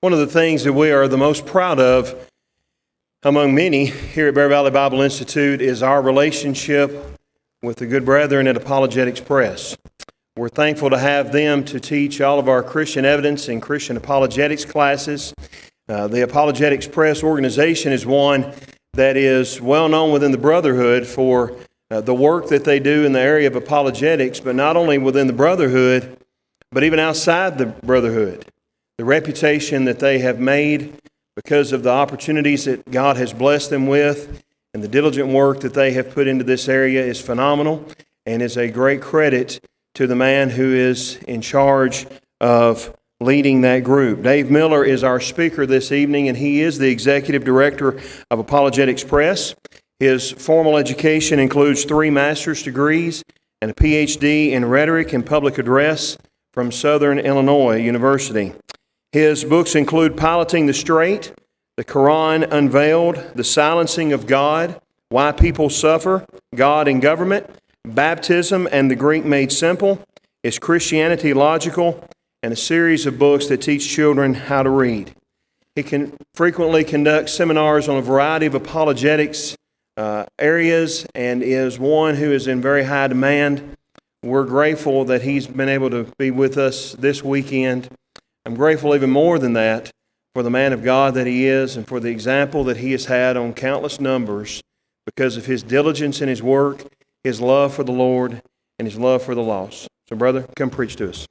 One of the things that we are the most proud of among many here at Bear Valley Bible Institute is our relationship with the good brethren at Apologetics Press. We're thankful to have them to teach all of our Christian evidence and Christian apologetics classes. The Apologetics Press organization is one that is well known within the brotherhood for the work that they do in the area of apologetics, but not only within the brotherhood, but even outside the brotherhood. The reputation that they have made because of the opportunities that God has blessed them with and the diligent work that they have put into this area is phenomenal and is a great credit to the man who is in charge of leading that group. Dave Miller is our speaker this evening, and he is the executive director of Apologetics Press. His formal education includes 3 master's degrees and a PhD in rhetoric and public address from Southern Illinois University. His books include Piloting the Straight, The Quran Unveiled, The Silencing of God, Why People Suffer, God and Government, Baptism and the Greek Made Simple, Is Christianity Logical, and a series of books that teach children how to read. He can frequently conduct seminars on a variety of apologetics areas and is one who is in very high demand. We're grateful that he's been able to be with us this weekend. I'm grateful even more than that for the man of God that he is and for the example that he has had on countless numbers because of his diligence in his work, his love for the Lord, and his love for the lost. So, brother, come preach to us.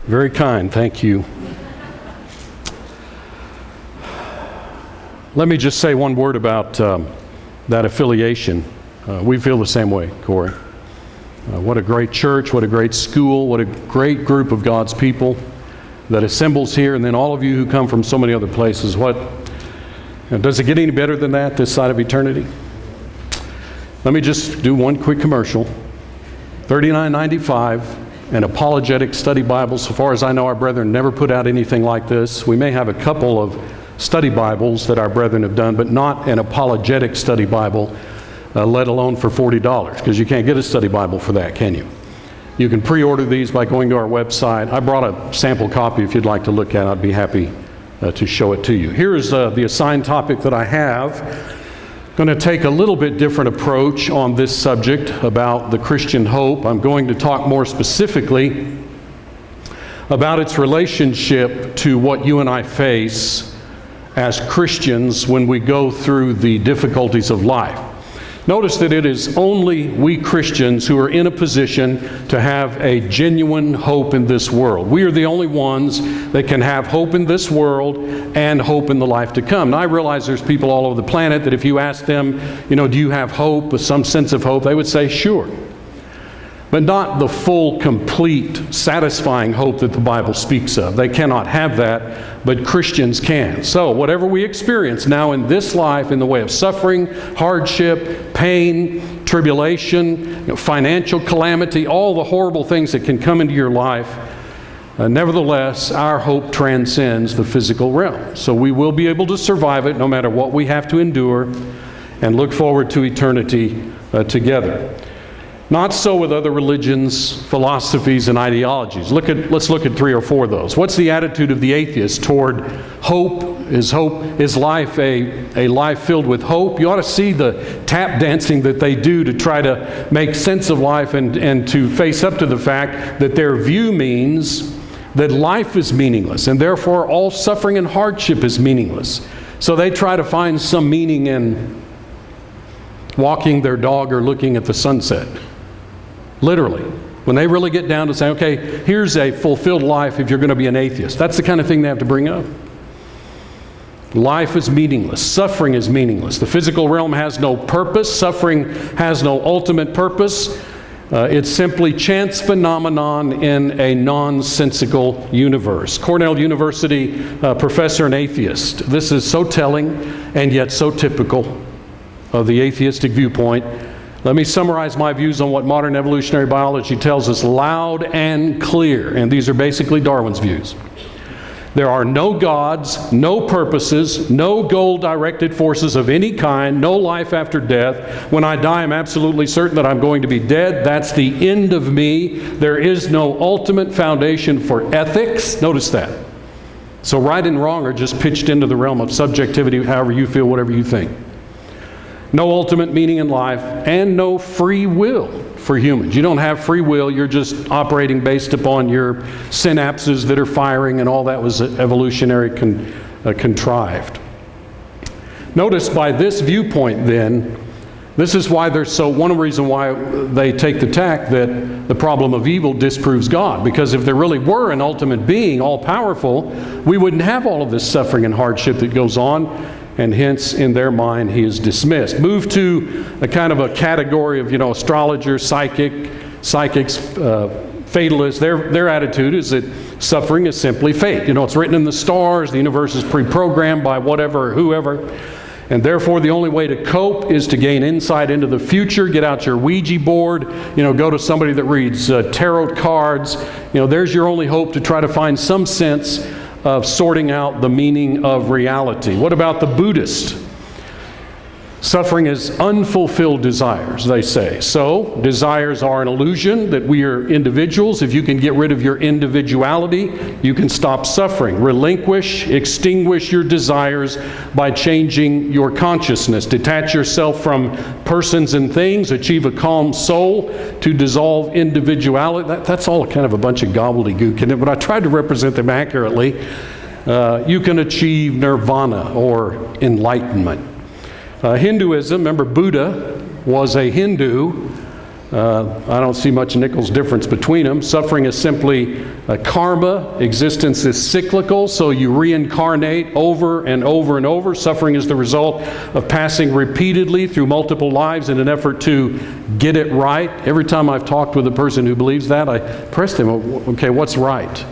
Very kind, thank you. Let me just say one word about that affiliation. We feel the same way, Corey. What a great church, what a great school, what a great group of God's people that assembles here, and then all of you who come from so many other places. Does it get any better than that, this side of eternity? Let me just do one quick commercial. $39.95, an apologetic study Bible. So far as I know, our brethren never put out anything like this. We may have a couple of study Bibles that our brethren have done, but not an apologetic study Bible, let alone for $40, because you can't get a study Bible for that, can you? You can pre-order these by going to our website. I brought a sample copy if you'd like to look at it. I'd be happy to show it to you. Here is the assigned topic that I have. I'm going to take a little bit different approach on this subject about the Christian hope. I'm going to talk more specifically about its relationship to what you and I face as Christians when we go through the difficulties of life. Notice that it is only we Christians who are in a position to have a genuine hope in this world. We are the only ones that can have hope in this world and hope in the life to come. Now, I realize there's people all over the planet that if you ask them, do you have hope, with some sense of hope, they would say, sure. But not the full, complete, satisfying hope that the Bible speaks of. They cannot have that, but Christians can. So whatever we experience now in this life in the way of suffering, hardship, pain, tribulation, financial calamity, all the horrible things that can come into your life, nevertheless, our hope transcends the physical realm. So we will be able to survive it no matter what we have to endure and look forward to eternity together. Not so with other religions, philosophies, and ideologies. Let's look at 3 or 4 of those. What's the attitude of the atheist toward hope? Is life a life filled with hope? You ought to see the tap dancing that they do to try to make sense of life and to face up to the fact that their view means that life is meaningless, and therefore all suffering and hardship is meaningless. So they try to find some meaning in walking their dog or looking at the sunset. Literally. When they really get down to say, okay, here's a fulfilled life if you're going to be an atheist. That's the kind of thing they have to bring up. Life is meaningless. Suffering is meaningless. The physical realm has no purpose. Suffering has no ultimate purpose. It's simply chance phenomenon in a nonsensical universe. Cornell University professor and atheist. This is so telling and yet so typical of the atheistic viewpoint. Let me summarize my views on what modern evolutionary biology tells us loud and clear, and these are basically Darwin's views. There are no gods, no purposes, no goal-directed forces of any kind, no life after death. When I die, I'm absolutely certain that I'm going to be dead. That's the end of me. There is no ultimate foundation for ethics. Notice that. So right and wrong are just pitched into the realm of subjectivity, however you feel, whatever you think. No ultimate meaning in life, and no free will for humans. You don't have free will. You're just operating based upon your synapses that are firing, and all that was evolutionary contrived. Notice by this viewpoint then, this is why one reason why they take the tack that the problem of evil disproves God. Because if there really were an ultimate being, all-powerful, we wouldn't have all of this suffering and hardship that goes on, and hence, in their mind, he is dismissed. Move to a kind of a category of, astrologers, psychics, fatalists. Their attitude is that suffering is simply fate. It's written in the stars, the universe is pre-programmed by whatever or whoever, and therefore the only way to cope is to gain insight into the future. Get out your Ouija board, go to somebody that reads tarot cards. There's your only hope to try to find some sense of sorting out the meaning of reality. What about the Buddhist? Suffering is unfulfilled desires, they say. So, desires are an illusion that we are individuals. If you can get rid of your individuality, you can stop suffering. Relinquish, extinguish your desires by changing your consciousness. Detach yourself from persons and things, achieve a calm soul to dissolve individuality. That's all kind of a bunch of gobbledygook, but I tried to represent them accurately. You can achieve nirvana or enlightenment. Hinduism, remember Buddha was a Hindu. I don't see much Nichols difference between them. Suffering is simply karma. Existence is cyclical, so you reincarnate over and over and over. Suffering is the result of passing repeatedly through multiple lives in an effort to get it right. Every time I've talked with a person who believes that, I press them, okay, what's right?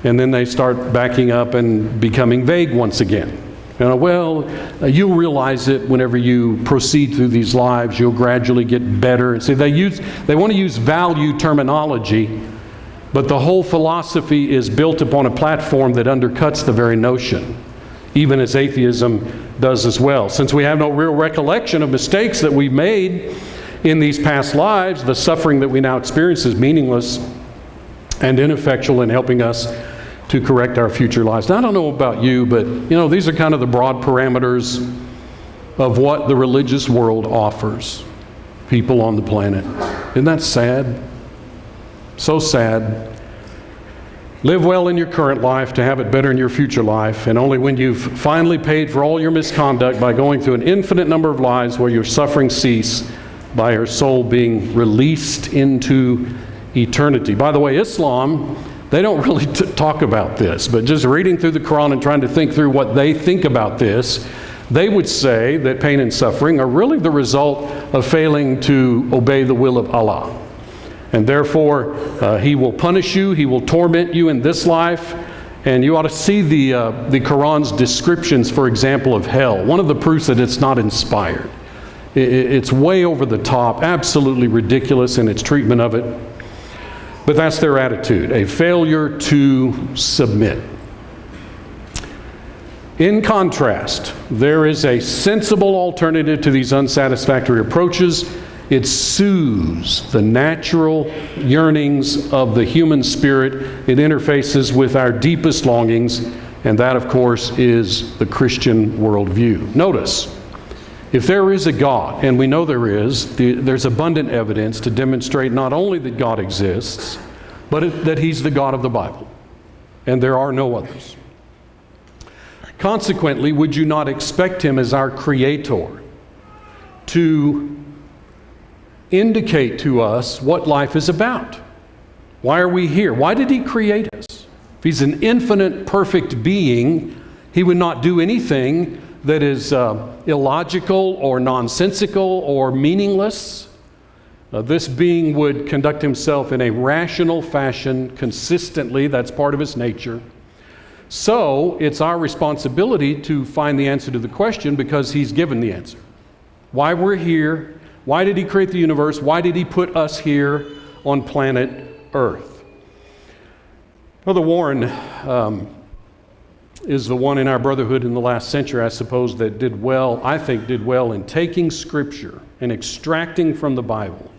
And then they start backing up and becoming vague once again. You'll realize it whenever you proceed through these lives. You'll gradually get better. And see, they want to use value terminology, but the whole philosophy is built upon a platform that undercuts the very notion, even as atheism does as well. Since we have no real recollection of mistakes that we've made in these past lives, the suffering that we now experience is meaningless and ineffectual in helping us to correct our future lives. Now, I don't know about you, but these are kind of the broad parameters of what the religious world offers people on the planet. Isn't that sad? So sad. Live well in your current life to have it better in your future life, and only when you've finally paid for all your misconduct by going through an infinite number of lives will your suffering cease by your soul being released into eternity. By the way, Islam, they don't really talk about this, but just reading through the Quran and trying to think through what they think about this, they would say that pain and suffering are really the result of failing to obey the will of Allah. And therefore, He will punish you, He will torment you in this life, and you ought to see the Quran's descriptions, for example, of hell. One of the proofs that it's not inspired. It's way over the top, absolutely ridiculous in its treatment of it. But that's their attitude, a failure to submit. In contrast, there is a sensible alternative to these unsatisfactory approaches. It soothes the natural yearnings of the human spirit. It interfaces with our deepest longings, and that, of course, is the Christian worldview. Notice, if there is a God, and we know there is, there's abundant evidence to demonstrate not only that God exists, but that He's the God of the Bible, and there are no others. Consequently, would you not expect Him as our Creator to indicate to us what life is about? Why are we here? Why did He create us? If He's an infinite, perfect being, He would not do anything that is illogical or nonsensical or meaningless. This being would conduct himself in a rational fashion consistently. That's part of his nature. So it's our responsibility to find the answer to the question, because He's given the answer. Why we're here, why did He create the universe, why did He put us here on planet Earth? Brother Warren is the one in our brotherhood in the last century, I suppose, that did well in taking Scripture and extracting from the Bible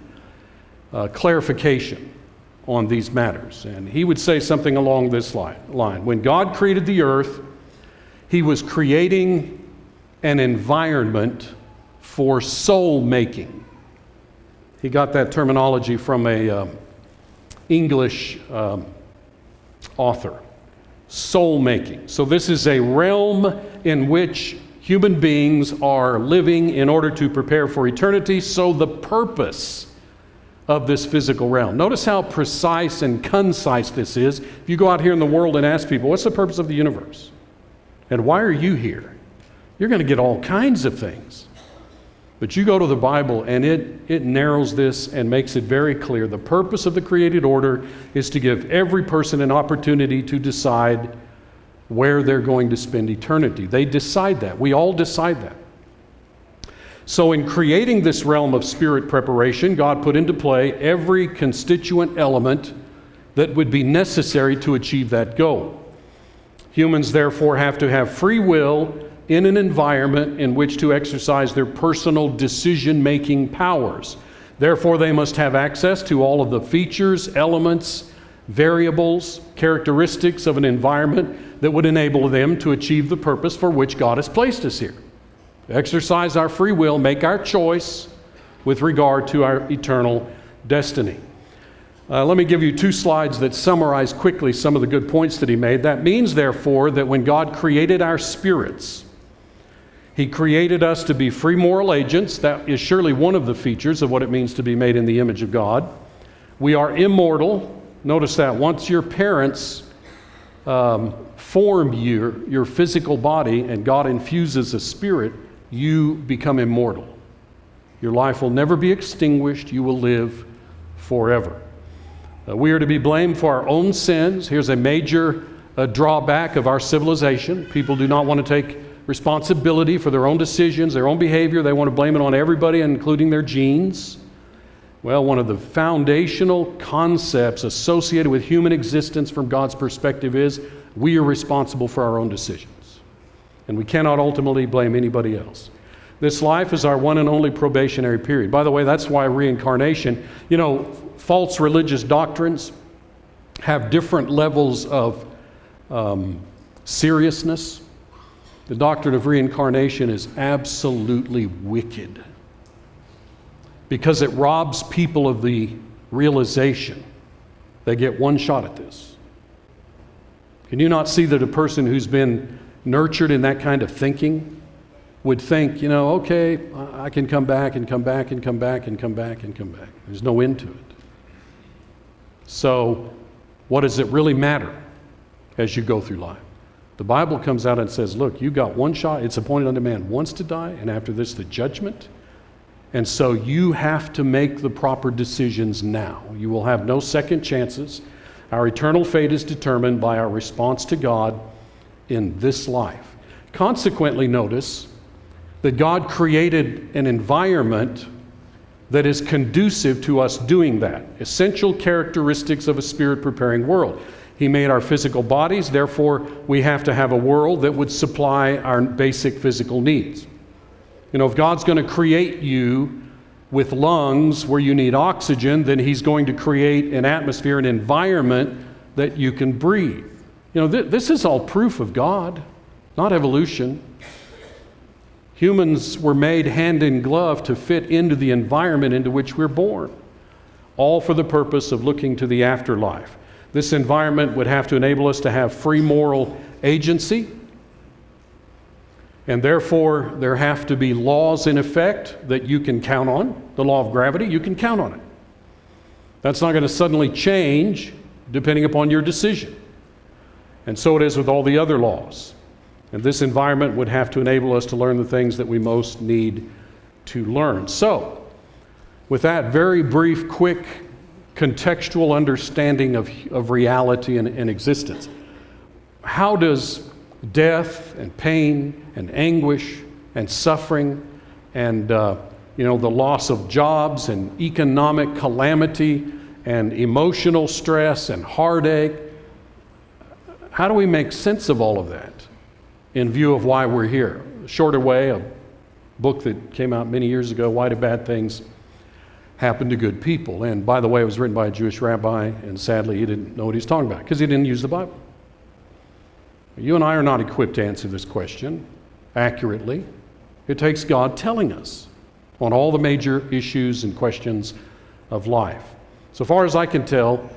clarification on these matters. And he would say something along this line. When God created the earth, He was creating an environment for soul making. He got that terminology from a English author. Soul making. So this is a realm in which human beings are living in order to prepare for eternity. So the purpose of this physical realm. Notice how precise and concise this is. If you go out here in the world and ask people, what's the purpose of the universe? And why are you here? You're going to get all kinds of things. But you go to the Bible and it narrows this and makes it very clear. The purpose of the created order is to give every person an opportunity to decide where they're going to spend eternity. They decide that. We all decide that. So in creating this realm of spirit preparation, God put into play every constituent element that would be necessary to achieve that goal. Humans therefore have to have free will in an environment in which to exercise their personal decision-making powers. Therefore, they must have access to all of the features, elements, variables, characteristics of an environment that would enable them to achieve the purpose for which God has placed us here. Exercise our free will, make our choice with regard to our eternal destiny. Let me give you 2 slides that summarize quickly some of the good points that he made. That means, therefore, that when God created our spirits, He created us to be free moral agents. That is surely one of the features of what it means to be made in the image of God. We are immortal. Notice that once your parents form your physical body and God infuses a spirit, you become immortal. Your life will never be extinguished. You will live forever. We are to be blamed for our own sins. Here's a major drawback of our civilization. People do not want to take responsibility for their own decisions, their own behavior. They want to blame it on everybody, including their genes. Well, one of the foundational concepts associated with human existence from God's perspective is we are responsible for our own decisions. And we cannot ultimately blame anybody else. This life is our one and only probationary period. By the way, that's why reincarnation, false religious doctrines have different levels of seriousness. The doctrine of reincarnation is absolutely wicked because it robs people of the realization they get one shot at this. Can you not see that a person who's been nurtured in that kind of thinking would think, okay, I can come back and come back and come back and come back and come back. There's no end to it. So what does it really matter as you go through life? The Bible comes out and says, look, you got one shot. It's appointed unto man once to die, and after this, the judgment. And so you have to make the proper decisions now. You will have no second chances. Our eternal fate is determined by our response to God in this life. Consequently, notice that God created an environment that is conducive to us doing that. Essential characteristics of a spirit-preparing world. He made our physical bodies, therefore we have to have a world that would supply our basic physical needs. If God's going to create you with lungs where you need oxygen, then He's going to create an atmosphere, an environment that you can breathe. This is all proof of God, not evolution. Humans were made hand in glove to fit into the environment into which we're born, all for the purpose of looking to the afterlife. This environment would have to enable us to have free moral agency, and therefore there have to be laws in effect that you can count on. The law of gravity, you can count on it. That's not going to suddenly change depending upon your decision. And so it is with all the other laws. And this environment would have to enable us to learn the things that we most need to learn. So, with that very brief, quick, contextual understanding of reality and existence, how does death and pain and anguish and suffering and the loss of jobs and economic calamity and emotional stress and heartache, how do we make sense of all of that in view of why we're here? Shorter Way, a book that came out many years ago, Why Do Bad Things Happen to Good People? And by the way, it was written by a Jewish rabbi, and sadly he didn't know what he was talking about because he didn't use the Bible. You and I are not equipped to answer this question accurately. It takes God telling us on all the major issues and questions of life. So far as I can tell,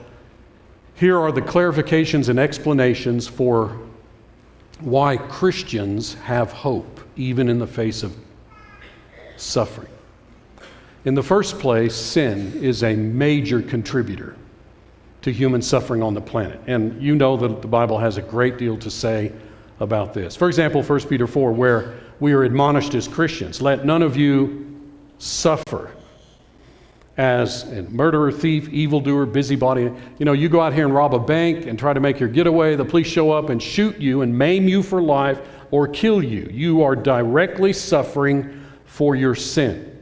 here are the clarifications and explanations for why Christians have hope, even in the face of suffering. In the first place, sin is a major contributor to human suffering on the planet. And you know that the Bible has a great deal to say about this. For example, 1 Peter 4, where we are admonished as Christians, let none of you suffer as a murderer, thief, evildoer, busybody. You know, you go out here and rob a bank and try to make your getaway, the police show up and shoot you and maim you for life or kill you. You are directly suffering for your sin.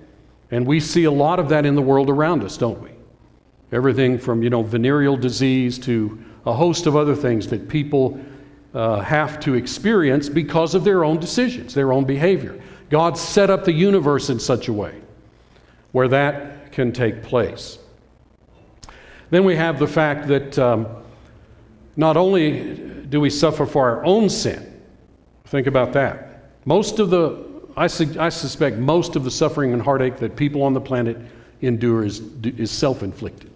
And we see a lot of that in the world around us, don't we? Everything from, venereal disease to a host of other things that people have to experience because of their own decisions, their own behavior. God set up the universe in such a way where that can take place. Then we have the fact that not only do we suffer for our own sin, think about that. I suspect most of the suffering and heartache that people on the planet endure is self-inflicted.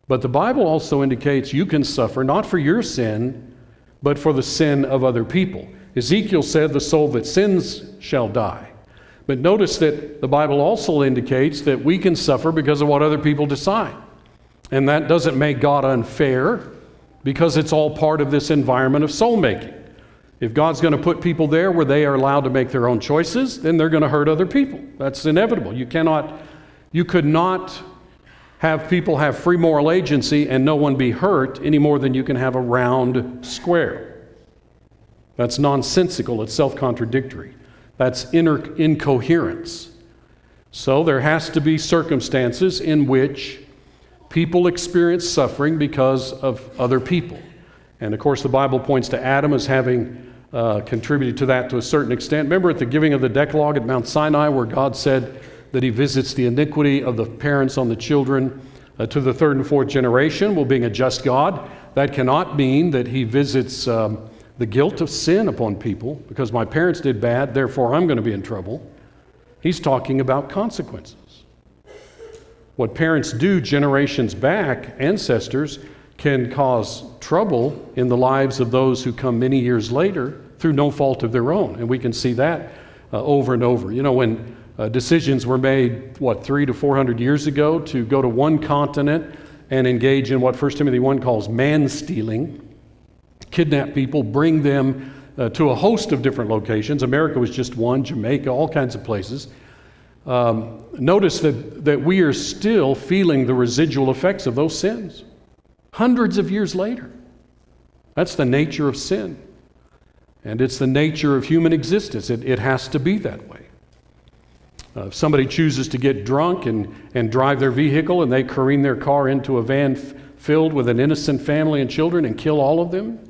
But the Bible also indicates you can suffer not for your sin, but for the sin of other people. Ezekiel said, the soul that sins shall die. But notice that the Bible also indicates that we can suffer because of what other people decide. And that doesn't make God unfair, because it's all part of this environment of soul making. If God's going to put people there where they are allowed to make their own choices, then they're going to hurt other people. That's inevitable. You could not have people have free moral agency and no one be hurt any more than you can have a round square. That's nonsensical. It's self-contradictory. That's incoherence. So there has to be circumstances in which people experience suffering because of other people. And of course, the Bible points to Adam as having contributed to that to a certain extent. Remember at the giving of the Decalogue at Mount Sinai, where God said that he visits the iniquity of the parents on the children to the third and fourth generation, well, being a just God. That cannot mean that he visits the guilt of sin upon people, because my parents did bad, therefore I'm going to be in trouble. He's talking about consequences. What parents do generations back, ancestors, can cause trouble in the lives of those who come many years later through no fault of their own. And we can see that over and over. When decisions were made, 300 to 400 years ago to go to one continent and engage in what 1 Timothy 1 calls man-stealing, kidnap people, bring them to a host of different locations. America was just one, Jamaica, all kinds of places. Notice that we are still feeling the residual effects of those sins hundreds of years later. That's the nature of sin. And it's the nature of human existence. It has to be that way. If somebody chooses to get drunk and drive their vehicle and they careen their car into a van filled with an innocent family and children and kill all of them,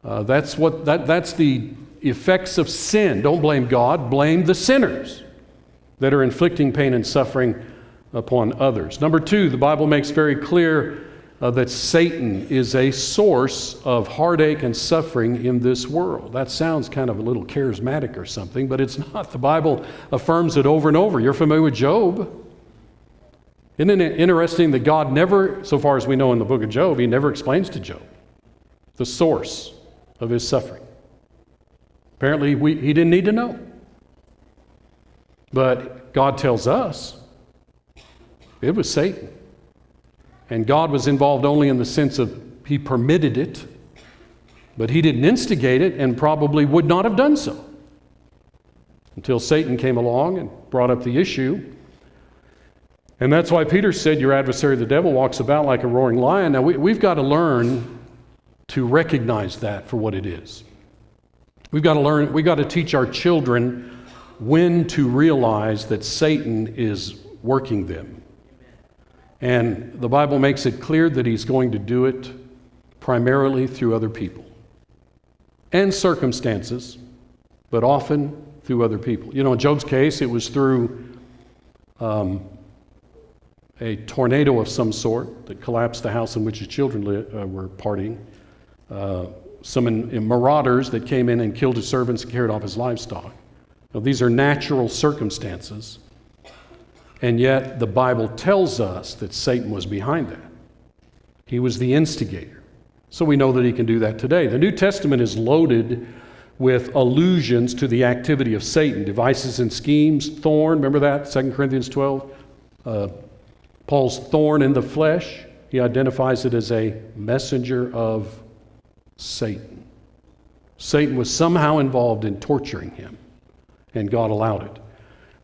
that's the effects of sin. Don't blame God, blame the sinners that are inflicting pain and suffering upon others. Number two, the Bible makes very clear that Satan is a source of heartache and suffering in this world. That sounds kind of a little charismatic or something, but it's not. The Bible affirms it over and over. You're familiar with Job. Isn't it interesting that God never, so far as we know in the book of Job, he never explains to Job the source of his suffering. Apparently, he didn't need to know. But God tells us it was Satan. And God was involved only in the sense of he permitted it, but he didn't instigate it and probably would not have done so until Satan came along and brought up the issue. And that's why Peter said, your adversary, the devil, walks about like a roaring lion. Now, we've got to learn to recognize that for what it is. We've got to teach our children when to realize that Satan is working them. And the Bible makes it clear that he's going to do it primarily through other people and circumstances, but often through other people. You know, in Job's case, it was through a tornado of some sort that collapsed the house in which his children were partying. Some marauders that came in and killed his servants and carried off his livestock. Now, these are natural circumstances, and yet the Bible tells us that Satan was behind that. He was the instigator. So we know that he can do that today. The New Testament is loaded with allusions to the activity of Satan, devices and schemes, thorn, remember that, 2 Corinthians 12? Paul's thorn in the flesh, he identifies it as a messenger of Satan. Satan was somehow involved in torturing him, and God allowed it.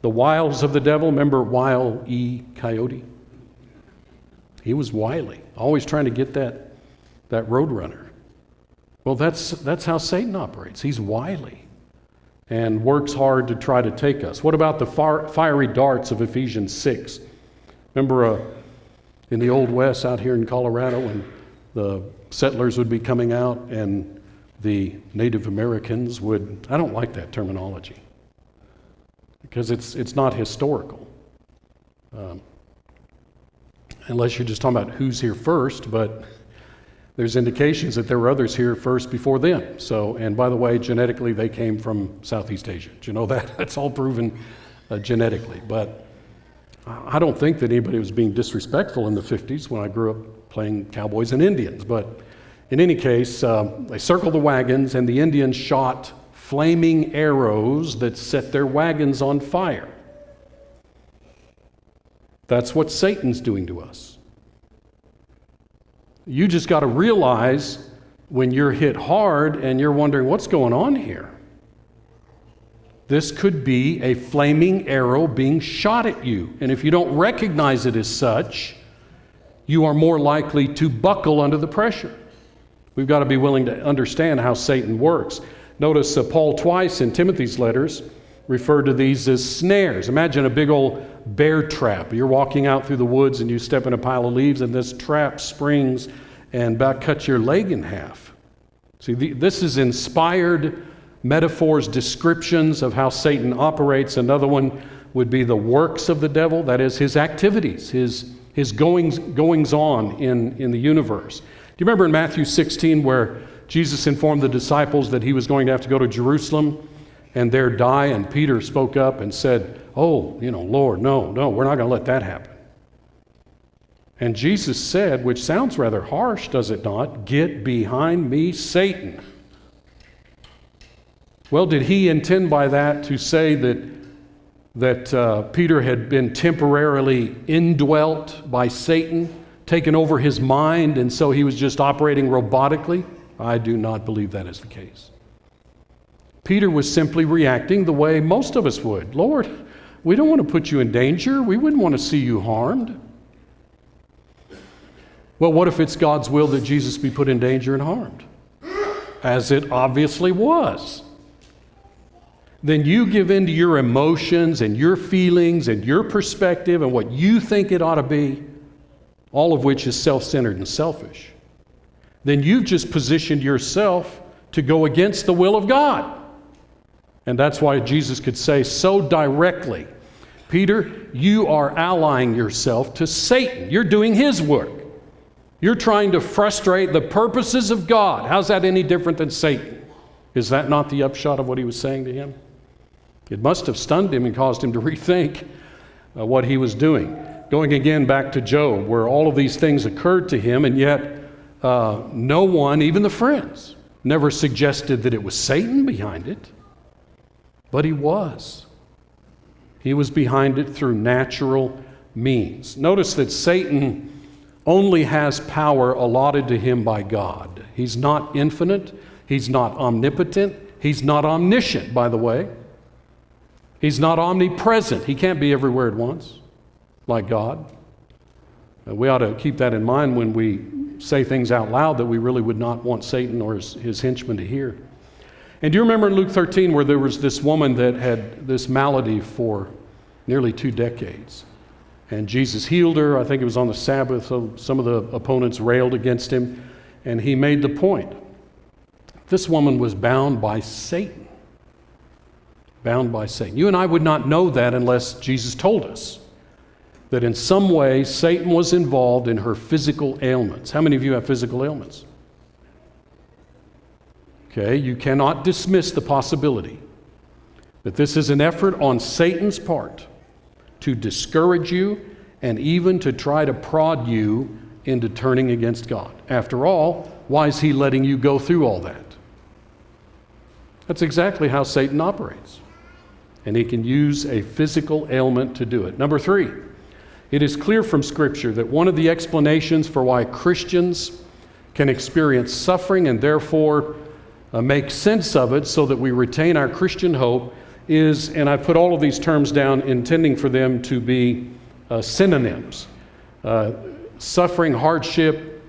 The wiles of the devil, remember Wile E. Coyote? He was wily, always trying to get that roadrunner. Well, that's how Satan operates. He's wily and works hard to try to take us. What about the fiery darts of Ephesians 6? Remember in the Old West out here in Colorado when the settlers would be coming out and the Native Americans would, I don't like that terminology because it's not historical. Unless you're just talking about who's here first, but there's indications that there were others here first before them. So, and by the way, genetically they came from Southeast Asia. Do you know that? That's all proven genetically. But I don't think that anybody was being disrespectful in the 50s when I grew up playing cowboys and Indians. But in any case, they circled the wagons and the Indians shot flaming arrows that set their wagons on fire. That's what Satan's doing to us. You just got to realize when you're hit hard and you're wondering what's going on here. This could be a flaming arrow being shot at you. And if you don't recognize it as such, you are more likely to buckle under the pressure. We've got to be willing to understand how Satan works. Notice Paul twice in Timothy's letters referred to these as snares. Imagine a big old bear trap. You're walking out through the woods and you step in a pile of leaves and this trap springs and about cuts your leg in half. See, this is inspired metaphors, descriptions of how Satan operates. Another one would be the works of the devil, that is his activities, his goings on in the universe. Do you remember in Matthew 16 where Jesus informed the disciples that he was going to have to go to Jerusalem and there die, and Peter spoke up and said, "Oh, Lord, no, we're not going to let that happen." And Jesus said, which sounds rather harsh, does it not? "Get behind me, Satan." Well, did he intend by that to say that Peter had been temporarily indwelt by Satan, taken over his mind, and so he was just operating robotically? I do not believe that is the case. Peter was simply reacting the way most of us would. "Lord, we don't want to put you in danger. We wouldn't want to see you harmed." Well, what if it's God's will that Jesus be put in danger and harmed? As it obviously was. Then you give in to your emotions and your feelings and your perspective and what you think it ought to be, all of which is self-centered and selfish. Then you've just positioned yourself to go against the will of God. And that's why Jesus could say so directly, "Peter, you are allying yourself to Satan. You're doing his work. You're trying to frustrate the purposes of God. How's that any different than Satan?" Is that not the upshot of what he was saying to him? It must have stunned him and caused him to rethink what he was doing. Going again back to Job, where all of these things occurred to him, and yet no one, even the friends, never suggested that it was Satan behind it. But he was. He was behind it through natural means. Notice that Satan only has power allotted to him by God. He's not infinite. He's not omnipotent. He's not omniscient, by the way. He's not omnipresent. He can't be everywhere at once, like God. We ought to keep that in mind when we say things out loud that we really would not want Satan or his henchmen to hear. And do you remember in Luke 13 where there was this woman that had this malady for nearly 2 decades? And Jesus healed her. I think it was on the Sabbath, so some of the opponents railed against him. and he made the point. This woman was bound by Satan. Bound by Satan. You and I would not know that unless Jesus told us that in some way Satan was involved in her physical ailments. How many of you have physical ailments? Okay, you cannot dismiss the possibility that this is an effort on Satan's part to discourage you and even to try to prod you into turning against God. After all, why is he letting you go through all that? That's exactly how Satan operates. And he can use a physical ailment to do it. Number 3, it is clear from Scripture that one of the explanations for why Christians can experience suffering and therefore make sense of it so that we retain our Christian hope is, and I put all of these terms down intending for them to be synonyms. Suffering, hardship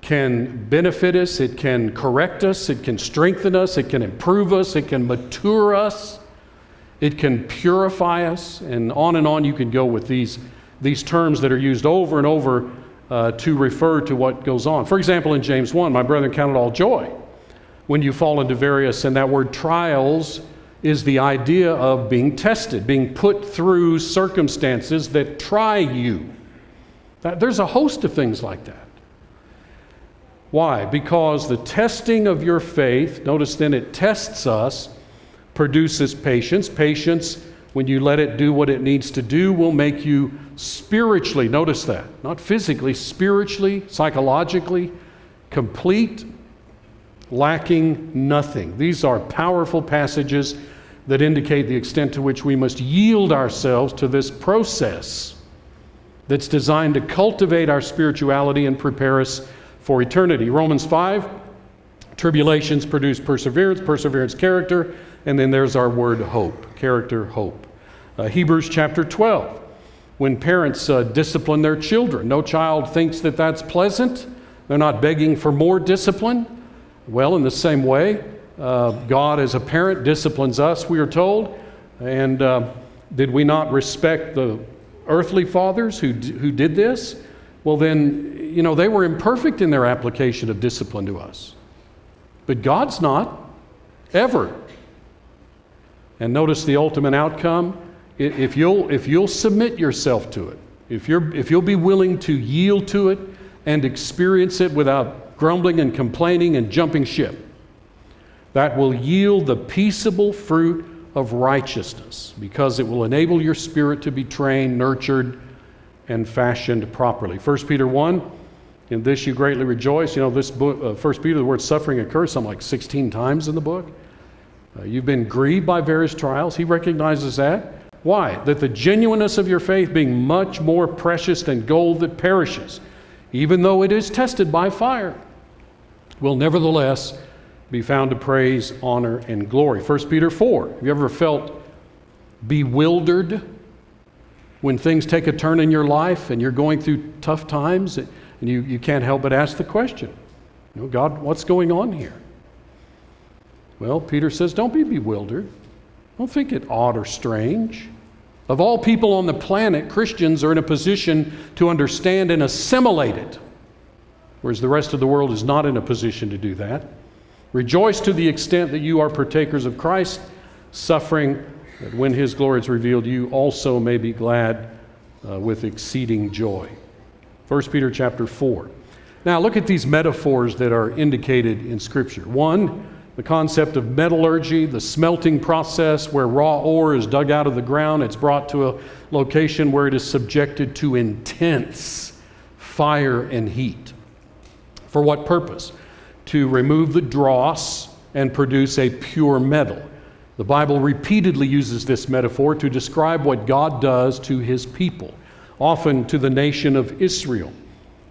can benefit us, it can correct us, it can strengthen us, it can improve us, it can mature us, it can purify us, and on you can go with these terms that are used over and over to refer to what goes on. For example, in James 1, my brethren, count it all joy when you fall into various, and that word trials is the idea of being tested, being put through circumstances that try you. There's a host of things like that. Why? Because the testing of your faith, notice then it tests us, produces patience. Patience, when you let it do what it needs to do, will make you spiritually, notice that, not physically, spiritually, psychologically, complete, lacking nothing. These are powerful passages that indicate the extent to which we must yield ourselves to this process that's designed to cultivate our spirituality and prepare us for eternity. Romans 5, tribulations produce perseverance, perseverance character, and then there's our word hope, character, hope. Hebrews chapter 12, when parents discipline their children, no child thinks that that's pleasant. They're not begging for more discipline. Well, in the same way, God as a parent disciplines us, we are told. And did we not respect the earthly fathers who did this? Well then, they were imperfect in their application of discipline to us. But God's not, ever. And notice the ultimate outcome. If you'll submit yourself to it, if you'll be willing to yield to it and experience it without grumbling and complaining and jumping ship, that will yield the peaceable fruit of righteousness, because it will enable your spirit to be trained, nurtured, and fashioned properly. 1 Peter 1, in this you greatly rejoice. This book, 1 Peter, the word suffering occurs something like 16 times in the book. You've been grieved by various trials. He recognizes that. Why? That the genuineness of your faith, being much more precious than gold that perishes, even though it is tested by fire, will nevertheless be found to praise, honor, and glory. 1 Peter 4. Have you ever felt bewildered when things take a turn in your life and you're going through tough times and you can't help but ask the question, God, what's going on here? Well, Peter says, don't be bewildered. Don't think it odd or strange. Of all people on the planet, Christians are in a position to understand and assimilate it, whereas the rest of the world is not in a position to do that. Rejoice to the extent that you are partakers of Christ's suffering, that when His glory is revealed, you also may be glad with exceeding joy. 1 Peter chapter 4. Now look at these metaphors that are indicated in Scripture. One, the concept of metallurgy, the smelting process where raw ore is dug out of the ground. It's brought to a location where it is subjected to intense fire and heat. For what purpose? To remove the dross and produce a pure metal. The Bible repeatedly uses this metaphor to describe what God does to His people, often to the nation of Israel,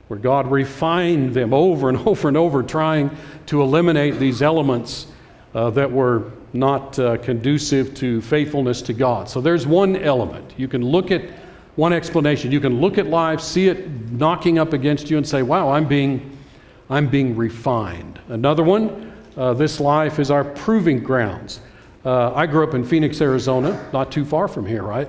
where God refined them over and over and over, trying to eliminate these elements that were not conducive to faithfulness to God. So there's one element. You can look at one explanation. You can look at life, see it knocking up against you and say, wow, I'm being refined. Another one, this life is our proving grounds. I grew up in Phoenix, Arizona, not too far from here, right?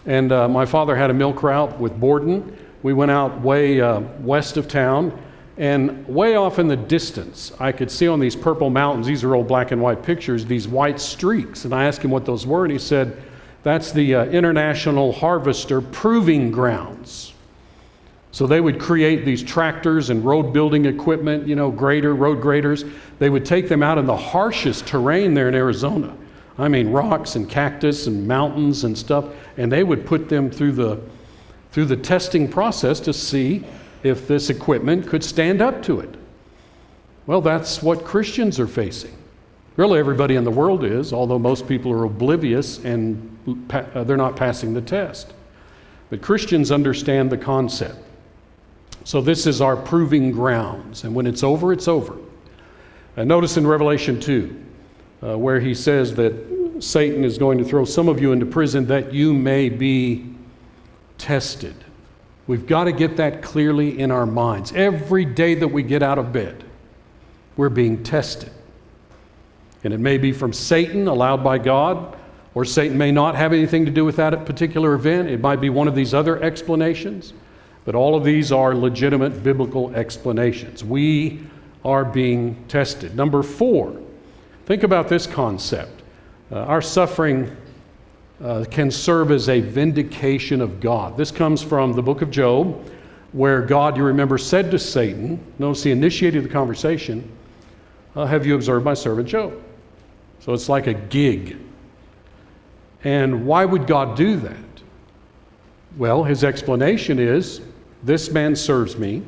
And my father had a milk route with Borden. We went out way west of town, And way off in the distance, I could see on these purple mountains, these are old black and white pictures, these white streaks. And I asked him what those were, and he said, that's the International Harvester Proving Grounds. So they would create these tractors and road building equipment, road graders. They would take them out in the harshest terrain there in Arizona. I mean, rocks and cactus and mountains and stuff, and they would put them through the testing process to see if this equipment could stand up to it. Well, that's what Christians are facing. Really, everybody in the world is, although most people are oblivious and they're not passing the test. But Christians understand the concept. So this is our proving grounds, and when it's over, it's over. And notice in Revelation 2, where he says that Satan is going to throw some of you into prison that you may be tested. We've got to get that clearly in our minds. Every day that we get out of bed, we're being tested. And it may be from Satan, allowed by God, or Satan may not have anything to do with that particular event. It might be one of these other explanations. But all of these are legitimate biblical explanations. We are being tested. Number 4, think about this concept. Our suffering can serve as a vindication of God. This comes from the book of Job, where God, you remember, said to Satan, notice he initiated the conversation, have you observed my servant Job? So it's like a gig. And why would God do that? Well, his explanation is, this man serves me,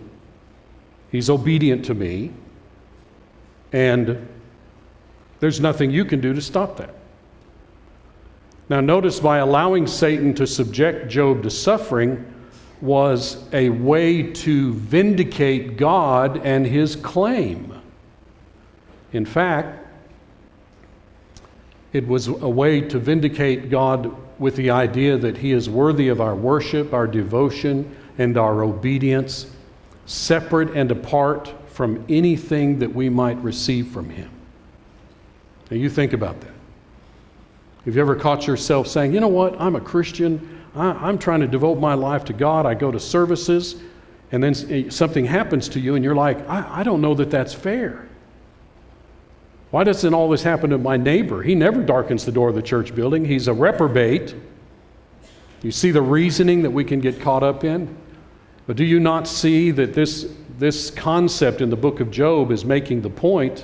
he's obedient to me, and there's nothing you can do to stop that. Now notice, by allowing Satan to subject Job to suffering was a way to vindicate God and his claim. In fact, it was a way to vindicate God with the idea that he is worthy of our worship, our devotion, and our obedience, separate and apart from anything that we might receive from him. Now you think about that. Have you ever caught yourself saying, you know what, I'm a Christian, I'm trying to devote my life to God, I go to services, and then something happens to you and you're like, I don't know that that's fair. Why doesn't all this happen to my neighbor? He never darkens the door of the church building. He's a reprobate. You see the reasoning that we can get caught up in? But do you not see that this concept in the book of Job is making the point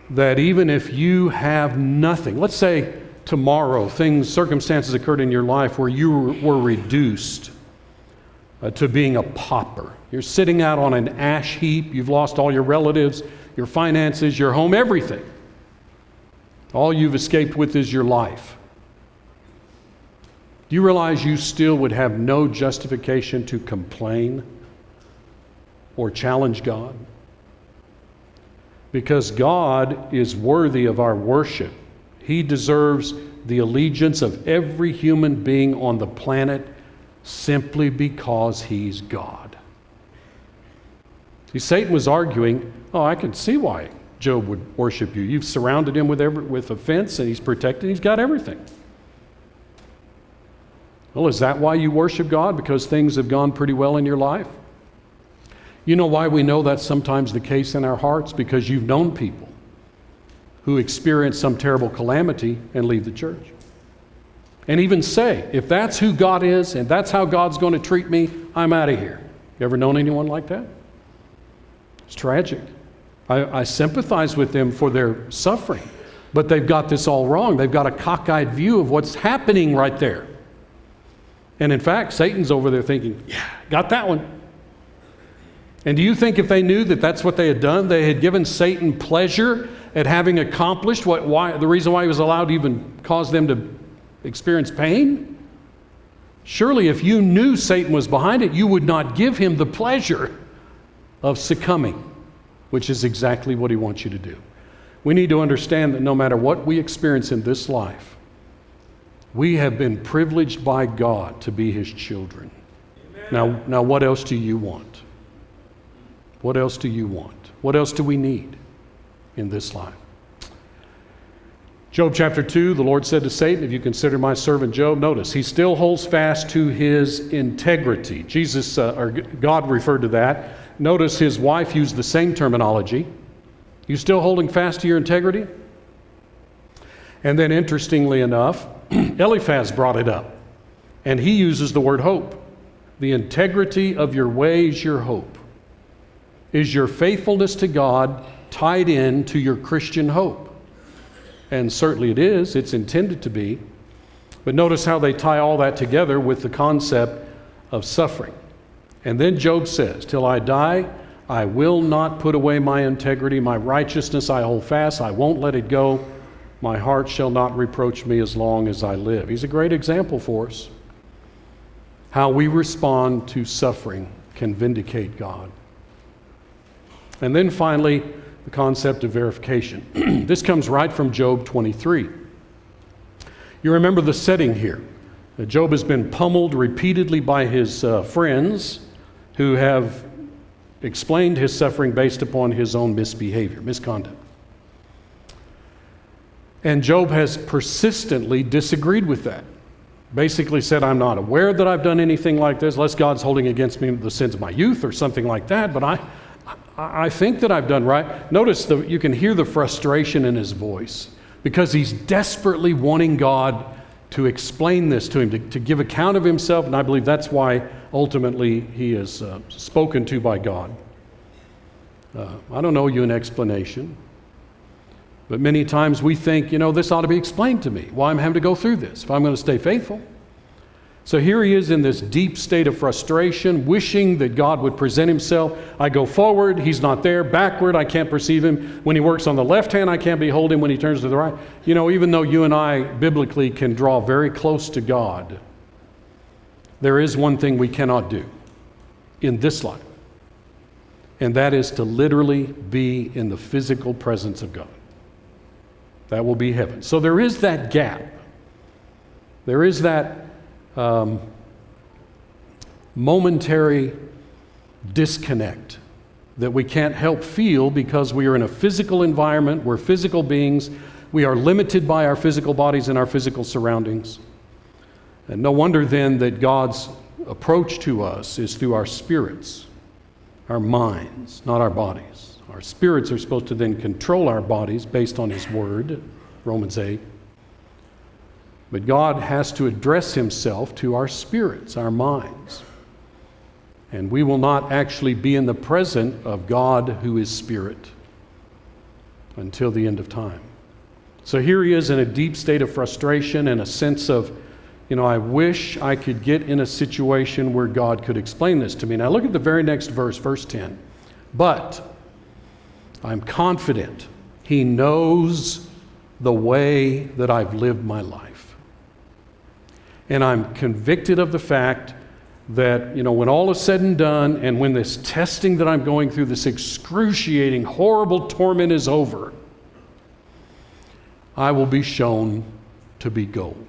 that even if you have nothing, let's say tomorrow circumstances occurred in your life where you were reduced to being a pauper. You're sitting out on an ash heap. You've lost all your relatives, your finances, your home, everything. All you've escaped with is your life. Do you realize you still would have no justification to complain or challenge God? Because God is worthy of our worship. He deserves the allegiance of every human being on the planet simply because he's God. See, Satan was arguing, I can see why Job would worship you. You've surrounded him with a fence, and he's protected. He's got everything. Well, is that why you worship God? Because things have gone pretty well in your life? You know why we know that's sometimes the case in our hearts? Because you've known people who experience some terrible calamity and leave the church. And even say, if that's who God is and that's how God's going to treat me, I'm out of here. You ever known anyone like that? It's tragic. I sympathize with them for their suffering, but they've got this all wrong. They've got a cockeyed view of what's happening right there. And in fact, Satan's over there thinking, yeah, got that one. And do you think if they knew that that's what they had done, they had given Satan pleasure at having accomplished the reason why he was allowed to even cause them to experience pain? Surely if you knew Satan was behind it, you would not give him the pleasure of succumbing, which is exactly what he wants you to do. We need to understand that no matter what we experience in this life, we have been privileged by God to be his children. Now what else do you want? What else do you want? What else do we need in this life? Job chapter 2, the Lord said to Satan, if you consider my servant Job, notice, he still holds fast to his integrity. God referred to that notice his wife used the same terminology. You still holding fast to your integrity? And then interestingly enough, Eliphaz brought it up, and he uses the word hope. The integrity of your ways, your hope. Is your faithfulness to God tied in to your Christian hope? And certainly it is. It's intended to be. But notice how they tie all that together with the concept of suffering. And then Job says, till I die, I will not put away my integrity. My righteousness I hold fast. I won't let it go. My heart shall not reproach me as long as I live. He's a great example for us. How we respond to suffering can vindicate God. And then finally, the concept of verification. This comes right from Job 23. You remember the setting here. Job has been pummeled repeatedly by his friends who have explained his suffering based upon his own misconduct. And Job has persistently disagreed with that. Basically said, I'm not aware that I've done anything like this, unless God's holding against me the sins of my youth or something like that, but I think that I've done right. Notice you can hear the frustration in his voice because he's desperately wanting God to explain this to him, to give account of himself, and I believe that's why ultimately he is spoken to by God. I don't owe you an explanation. But many times we think, this ought to be explained to me, why I'm having to go through this, if I'm going to stay faithful. So here he is in this deep state of frustration, wishing that God would present himself. I go forward, he's not there. Backward, I can't perceive him. When he works on the left hand, I can't behold him. When he turns to the right. Even though you and I biblically can draw very close to God, there is one thing we cannot do in this life, and that is to literally be in the physical presence of God. That will be heaven. So there is that gap. There is that momentary disconnect that we can't help feel because we are in a physical environment. We're physical beings. We are limited by our physical bodies and our physical surroundings. And no wonder then that God's approach to us is through our spirits, our minds, not our bodies. Our spirits are supposed to then control our bodies based on His Word, Romans 8. But God has to address Himself to our spirits, our minds. And we will not actually be in the presence of God who is Spirit until the end of time. So here he is in a deep state of frustration and a sense of, I wish I could get in a situation where God could explain this to me. Now look at the very next verse, verse 10. But I'm confident He knows the way that I've lived my life. And I'm convicted of the fact that, when all is said and done, and when this testing that I'm going through, this excruciating, horrible torment is over, I will be shown to be gold.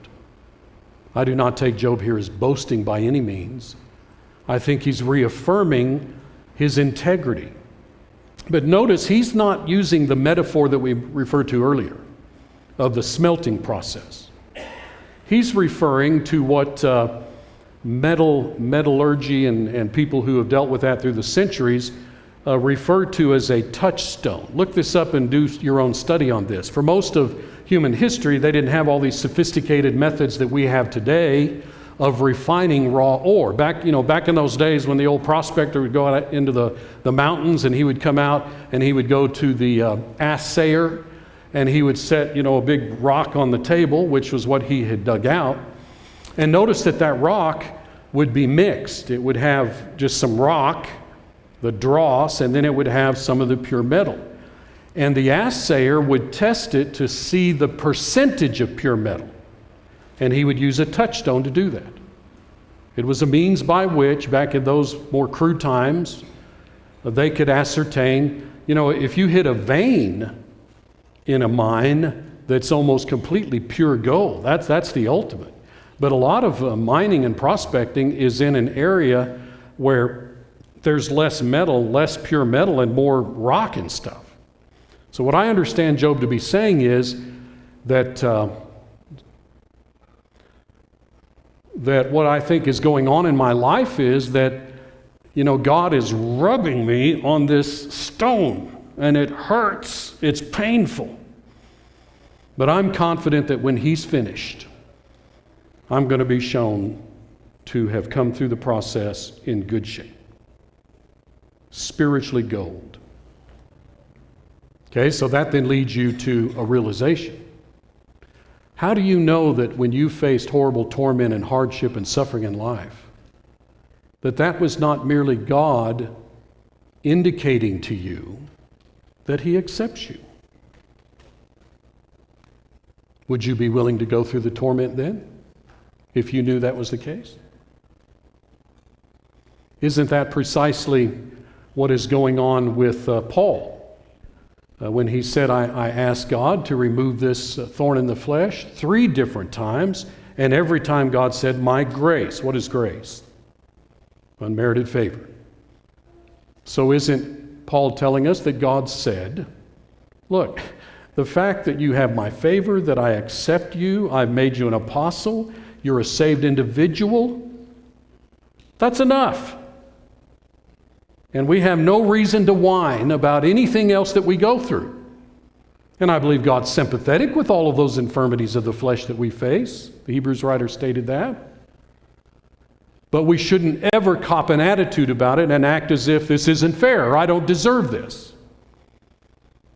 I do not take Job here as boasting by any means. I think he's reaffirming his integrity. But notice he's not using the metaphor that we referred to earlier of the smelting process. He's referring to what metallurgy and people who have dealt with that through the centuries refer to as a touchstone. Look this up and do your own study on this. For most of human history, they didn't have all these sophisticated methods that we have today of refining raw ore. Back in those days when the old prospector would go out into the mountains and he would come out and he would go to the assayer and he would set, a big rock on the table, which was what he had dug out. And notice that rock would be mixed. It would have just some rock, the dross, and then it would have some of the pure metal. And the assayer would test it to see the percentage of pure metal. And he would use a touchstone to do that. It was a means by which, back in those more crude times, they could ascertain, if you hit a vein in a mine that's almost completely pure gold, that's the ultimate. But a lot of mining and prospecting is in an area where there's less metal, less pure metal, and more rock and stuff. So what I understand Job to be saying is that what I think is going on in my life is that, God is rubbing me on this stone, and it hurts, it's painful. But I'm confident that when He's finished, I'm going to be shown to have come through the process in good shape. Spiritually gold. Okay, so that then leads you to a realization. How do you know that when you faced horrible torment and hardship and suffering in life, that was not merely God indicating to you that He accepts you? Would you be willing to go through the torment then, if you knew that was the case? Isn't that precisely what is going on with Paul? When he said, I asked God to remove this thorn in the flesh 3 different times, and every time God said, my grace. What is grace? Unmerited favor. So isn't Paul telling us that God said, look, the fact that you have my favor, that I accept you, I've made you an apostle, you're a saved individual, that's enough. And we have no reason to whine about anything else that we go through. And I believe God's sympathetic with all of those infirmities of the flesh that we face. The Hebrews writer stated that. But we shouldn't ever cop an attitude about it and act as if this isn't fair, or I don't deserve this.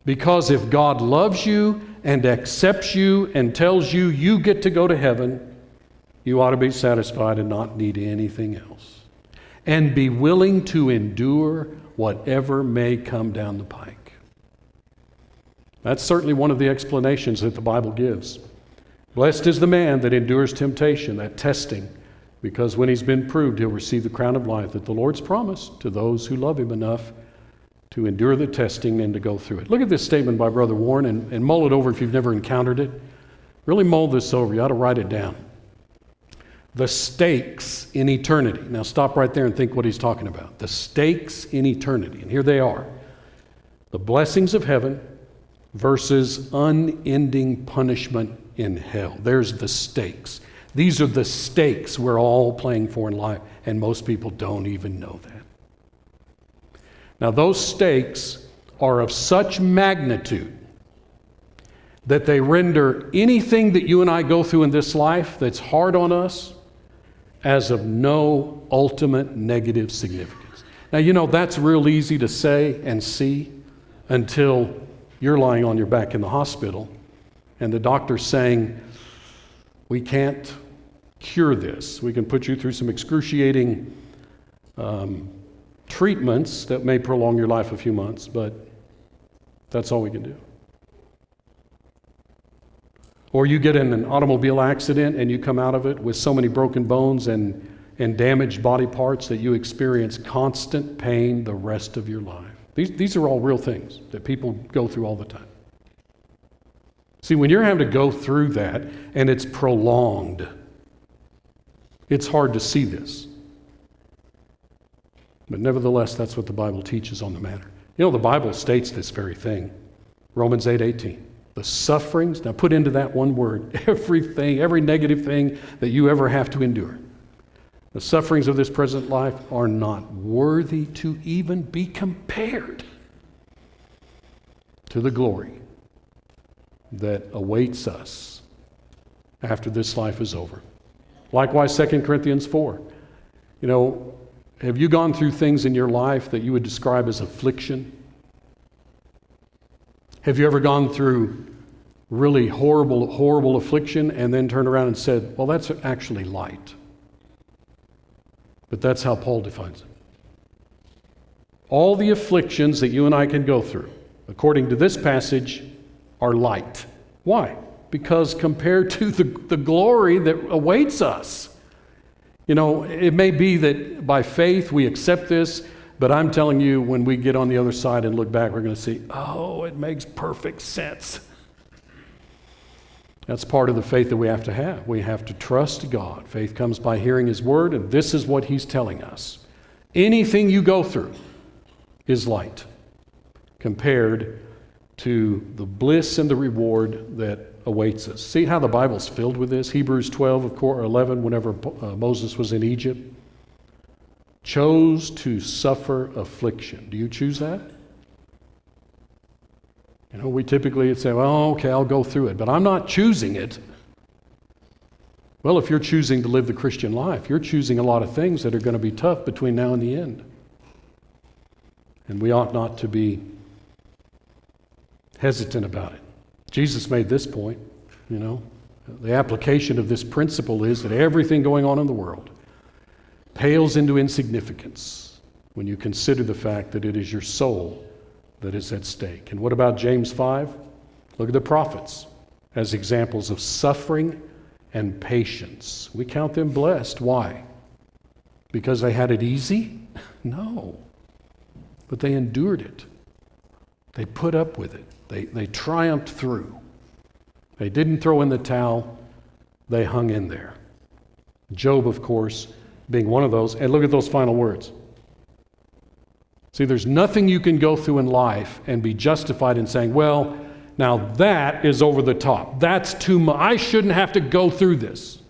Because if God loves you and accepts you and tells you you get to go to heaven, you ought to be satisfied and not need anything else. And be willing to endure whatever may come down the pike. That's certainly one of the explanations that the Bible gives. Blessed is the man that endures temptation, that testing, because when he's been proved, he'll receive the crown of life that the Lord's promised to those who love Him enough to endure the testing and to go through it. Look at this statement by Brother Warren and mull it over if you've never encountered it. Really mull this over. You ought to write it down. The stakes in eternity. Now stop right there and think what he's talking about. The stakes in eternity. And here they are. The blessings of heaven versus unending punishment in hell. There's the stakes. These are the stakes we're all playing for in life, and most people don't even know that. Now those stakes are of such magnitude that they render anything that you and I go through in this life that's hard on us as of no ultimate negative significance. Now, that's real easy to say and see until you're lying on your back in the hospital and the doctor's saying, we can't cure this. We can put you through some excruciating treatments that may prolong your life a few months, but that's all we can do. Or you get in an automobile accident and you come out of it with so many broken bones and damaged body parts that you experience constant pain the rest of your life. These are all real things that people go through all the time. See, when you're having to go through that and it's prolonged, it's hard to see this. But nevertheless, that's what the Bible teaches on the matter. The Bible states this very thing. Romans 8:18. The sufferings, now put into that one word, everything, every negative thing that you ever have to endure. The sufferings of this present life are not worthy to even be compared to the glory that awaits us after this life is over. Likewise, 2 Corinthians 4. Have you gone through things in your life that you would describe as affliction? Have you ever gone through really horrible affliction and then turned around and said, well, that's actually light? But that's how Paul defines it. All the afflictions that you and I can go through, according to this passage, are light. Why? Because compared to the glory that awaits us. It may be that by faith we accept this, but I'm telling you, when we get on the other side and look back, we're going to see, oh, it makes perfect sense. That's part of the faith that we have to have. We have to trust God. Faith comes by hearing His Word, and this is what He's telling us. Anything you go through is light compared to the bliss and the reward that awaits us. See how the Bible's filled with this? Hebrews 12, or 11, whenever Moses was in Egypt. chose to suffer affliction. Do you choose that? You know, we typically say, well, okay, I'll go through it, but I'm not choosing it. Well, if you're choosing to live the Christian life, you're choosing a lot of things that are going to be tough between now and the end. And we ought not to be hesitant about it. Jesus made this point, you know. The application of this principle is that everything going on in the world pales into insignificance when you consider the fact that it is your soul that is at stake. And what about James 5? Look at the prophets as examples of suffering and patience. We count them blessed. Why? Because they had it easy? No. But they endured it. They put up with it. They triumphed through. They didn't throw in the towel. They hung in there. Job, of course, being one of those. And look at those final words. See, there's nothing you can go through in life and be justified in saying, well, now that is over the top. That's too much. I shouldn't have to go through this.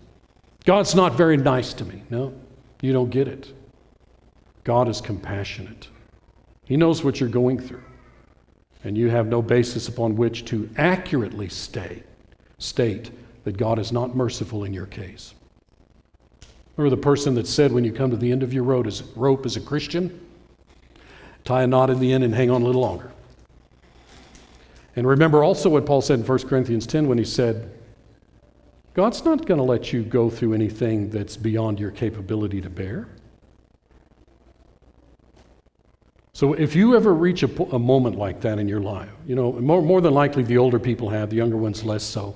God's not very nice to me. No, you don't get it. God is compassionate. He knows what you're going through. And you have no basis upon which to accurately state that God is not merciful in your case. Remember the person that said when you come to the end of your rope as a Christian, tie a knot in the end and hang on a little longer. And remember also what Paul said in 1 Corinthians 10 when he said, God's not going to let you go through anything that's beyond your capability to bear. So if you ever reach a moment like that in your life, you know, more than likely the older people have, the younger ones less so,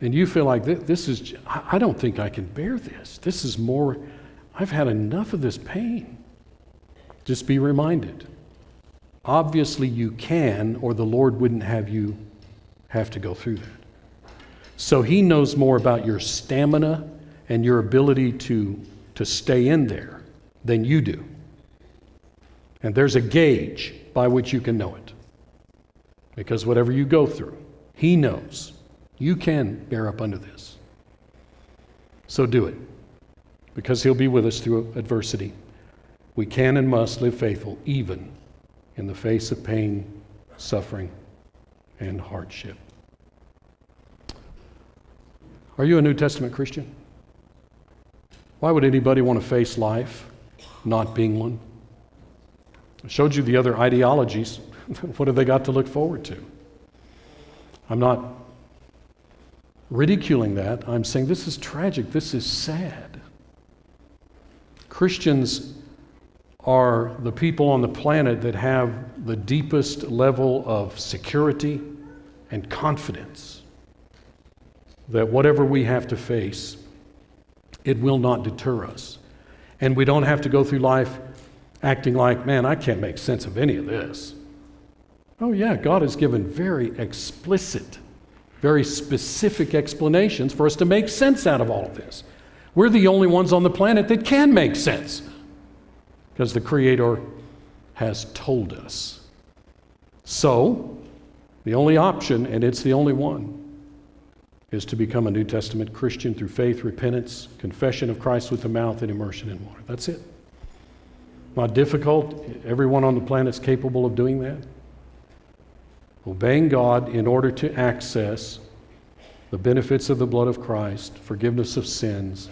and you feel like this is, I don't think I can bear this. This is more, I've had enough of this pain. Just be reminded. Obviously you can, or the Lord wouldn't have you have to go through that. So He knows more about your stamina and your ability to stay in there than you do. And there's a gauge by which you can know it. Because whatever you go through, He knows you can bear up under this. So do it. Because He'll be with us through adversity. We can and must live faithful even in the face of pain, suffering, and hardship. Are you a New Testament Christian? Why would anybody want to face life not being one? I showed you the other ideologies. What have they got to look forward to? I'm not ridiculing that. I'm saying this is tragic. This is sad. Christians are the people on the planet that have the deepest level of security and confidence that whatever we have to face, it will not deter us. And we don't have to go through life acting like, man, I can't make sense of any of this. Oh yeah, God has given very explicit, very specific explanations for us to make sense out of all of this. We're the only ones on the planet that can make sense because the Creator has told us. So, the only option, and it's the only one, is to become a New Testament Christian through faith, repentance, confession of Christ with the mouth, and immersion in water. That's it. Not difficult. Everyone on the planet is capable of doing that. Obeying God in order to access the benefits of the blood of Christ, forgiveness of sins,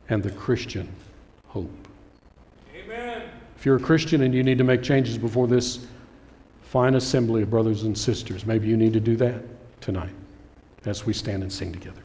and the Christian hope. Amen. If you're a Christian and you need to make changes before this fine assembly of brothers and sisters, maybe you need to do that tonight as we stand and sing together.